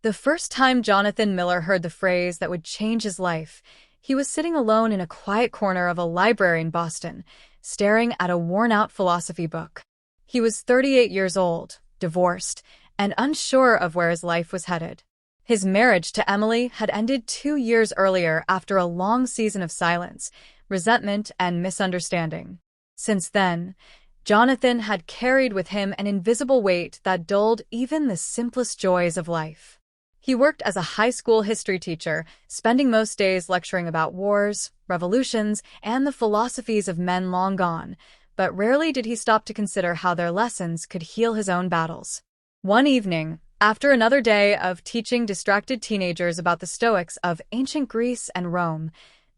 The first time Jonathan Miller heard the phrase that would change his life, he was sitting alone in a quiet corner of a library in Boston, staring at a worn-out philosophy book. He was 38 years old, divorced, and unsure of where his life was headed. His marriage to Emily had ended 2 years earlier after a long season of silence, resentment, and misunderstanding. Since then, Jonathan had carried with him an invisible weight that dulled even the simplest joys of life. He worked as a high school history teacher, spending most days lecturing about wars, revolutions, and the philosophies of men long gone, but rarely did he stop to consider how their lessons could heal his own battles. One evening, after another day of teaching distracted teenagers about the Stoics of ancient Greece and Rome,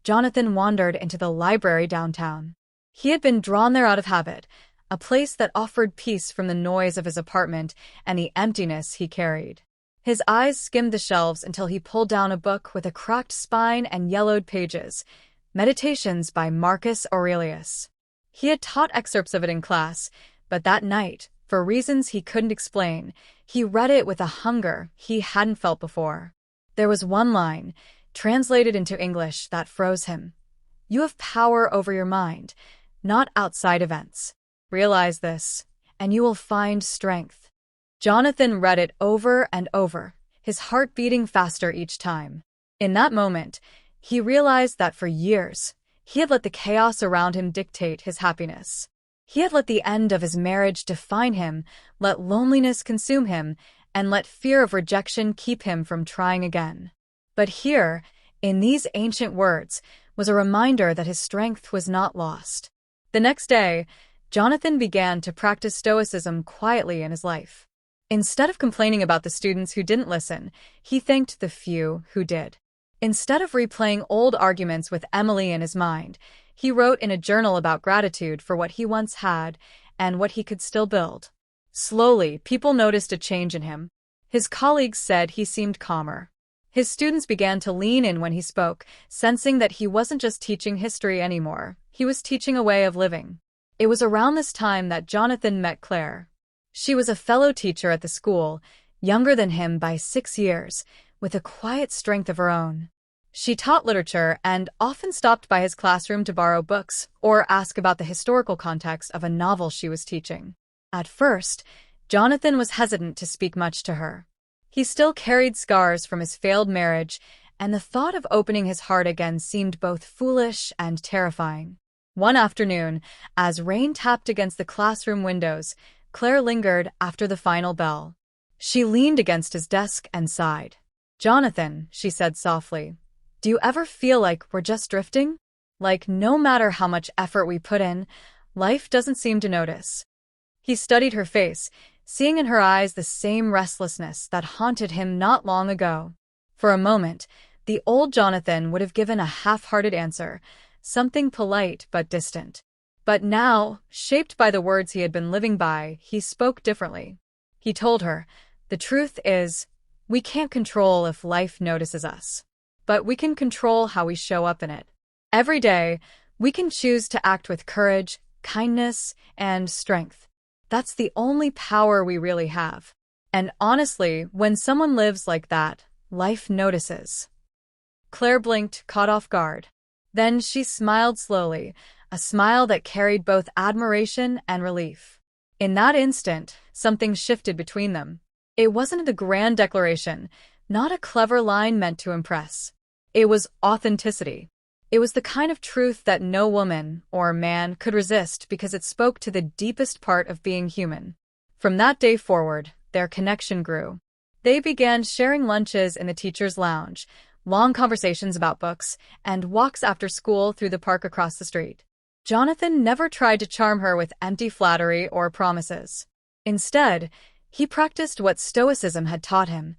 Jonathan wandered into the library downtown. He had been drawn there out of habit, a place that offered peace from the noise of his apartment and the emptiness he carried. His eyes skimmed the shelves until he pulled down a book with a cracked spine and yellowed pages, Meditations by Marcus Aurelius. He had taught excerpts of it in class, but that night, for reasons he couldn't explain, he read it with a hunger he hadn't felt before. There was one line, translated into English, that froze him. You have power over your mind, not outside events. Realize this, and you will find strength. Jonathan read it over and over, his heart beating faster each time. In that moment, he realized that for years, he had let the chaos around him dictate his happiness. He had let the end of his marriage define him, let loneliness consume him, and let fear of rejection keep him from trying again. But here, in these ancient words, was a reminder that his strength was not lost. The next day, Jonathan began to practice Stoicism quietly in his life. Instead of complaining about the students who didn't listen, he thanked the few who did. Instead of replaying old arguments with Emily in his mind, he wrote in a journal about gratitude for what he once had and what he could still build. Slowly, people noticed a change in him. His colleagues said he seemed calmer. His students began to lean in when he spoke, sensing that he wasn't just teaching history anymore, he was teaching a way of living. It was around this time that Jonathan met Claire. She was a fellow teacher at the school, younger than him by 6 years, with a quiet strength of her own. She taught literature and often stopped by his classroom to borrow books or ask about the historical context of a novel she was teaching. At first, Jonathan was hesitant to speak much to her. He still carried scars from his failed marriage, and the thought of opening his heart again seemed both foolish and terrifying. One afternoon, as rain tapped against the classroom windows, Claire lingered after the final bell. She leaned against his desk and sighed. "Jonathan," she said softly, "do you ever feel like we're just drifting? Like no matter how much effort we put in, life doesn't seem to notice?" He studied her face, seeing in her eyes the same restlessness that haunted him not long ago. For a moment, the old Jonathan would have given a half-hearted answer, something polite but distant. But now, shaped by the words he had been living by, he spoke differently. He told her, "The truth is, we can't control if life notices us. But we can control how we show up in it. Every day, we can choose to act with courage, kindness, and strength. That's the only power we really have. And honestly, when someone lives like that, life notices." Claire blinked, caught off guard. Then she smiled slowly, a smile that carried both admiration and relief. In that instant, something shifted between them. It wasn't a grand declaration, not a clever line meant to impress. It was authenticity. It was the kind of truth that no woman or man could resist because it spoke to the deepest part of being human. From that day forward, their connection grew. They began sharing lunches in the teacher's lounge, long conversations about books, and walks after school through the park across the street. Jonathan never tried to charm her with empty flattery or promises. Instead, he practiced what Stoicism had taught him: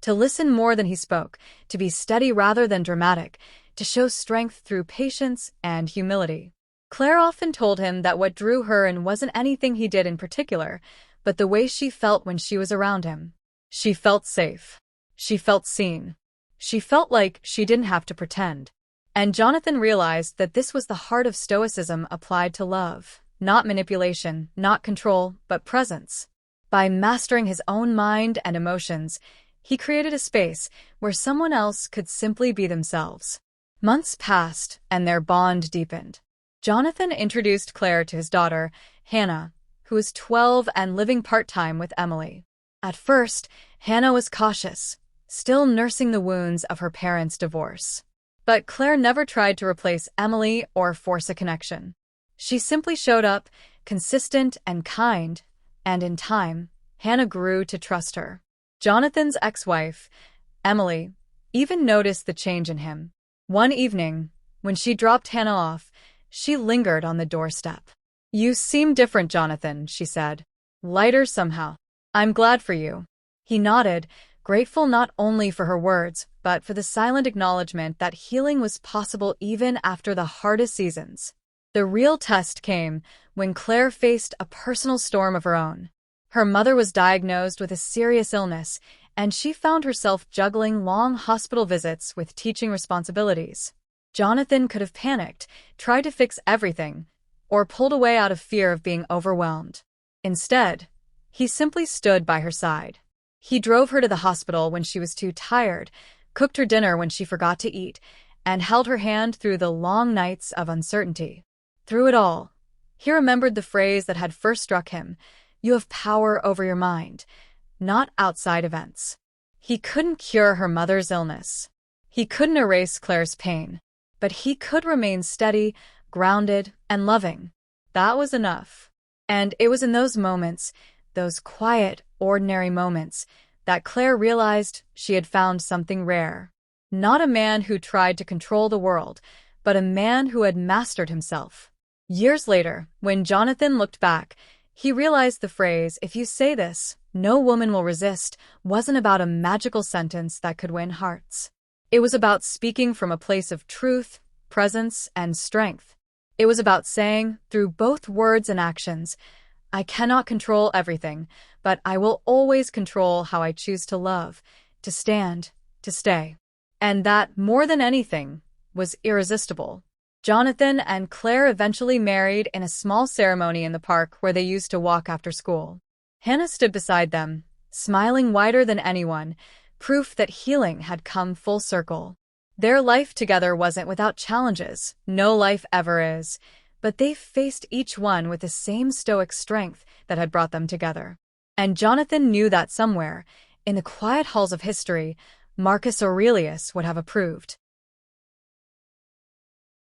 to listen more than he spoke, to be steady rather than dramatic, to show strength through patience and humility. Claire often told him that what drew her in wasn't anything he did in particular, but the way she felt when she was around him. She felt safe. She felt seen. She felt like she didn't have to pretend. And Jonathan realized that this was the heart of Stoicism applied to love. Not manipulation, not control, but presence. By mastering his own mind and emotions, He created a space where someone else could simply be themselves. Months passed, and their bond deepened. Jonathan introduced Claire to his daughter, Hannah, who was 12 and living part-time with Emily. At first, Hannah was cautious, still nursing the wounds of her parents' divorce. But Claire never tried to replace Emily or force a connection. She simply showed up, consistent and kind, and in time, Hannah grew to trust her. Jonathan's ex-wife, Emily, even noticed the change in him. One evening, when she dropped Hannah off, she lingered on the doorstep. "You seem different, Jonathan," she said. "Lighter somehow. I'm glad for you." He nodded, grateful not only for her words, but for the silent acknowledgement that healing was possible even after the hardest seasons. The real test came when Claire faced a personal storm of her own. Her mother was diagnosed with a serious illness, and she found herself juggling long hospital visits with teaching responsibilities. Jonathan could have panicked, tried to fix everything, or pulled away out of fear of being overwhelmed. Instead, he simply stood by her side. He drove her to the hospital when she was too tired, cooked her dinner when she forgot to eat, and held her hand through the long nights of uncertainty. Through it all, he remembered the phrase that had first struck him: "You have power over your mind, not outside events." He couldn't cure her mother's illness. He couldn't erase Claire's pain. But he could remain steady, grounded, and loving. That was enough. And it was in those moments, those quiet, ordinary moments, that Claire realized she had found something rare. Not a man who tried to control the world, but a man who had mastered himself. Years later, when Jonathan looked back, he realized the phrase, "If you say this, no woman will resist," wasn't about a magical sentence that could win hearts. It was about speaking from a place of truth, presence, and strength. It was about saying, through both words and actions, "I cannot control everything, but I will always control how I choose to love, to stand, to stay." And that, more than anything, was irresistible. Jonathan and Claire eventually married in a small ceremony in the park where they used to walk after school. Hannah stood beside them, smiling wider than anyone, proof that healing had come full circle. Their life together wasn't without challenges, no life ever is, but they faced each one with the same stoic strength that had brought them together. And Jonathan knew that somewhere, in the quiet halls of history, Marcus Aurelius would have approved.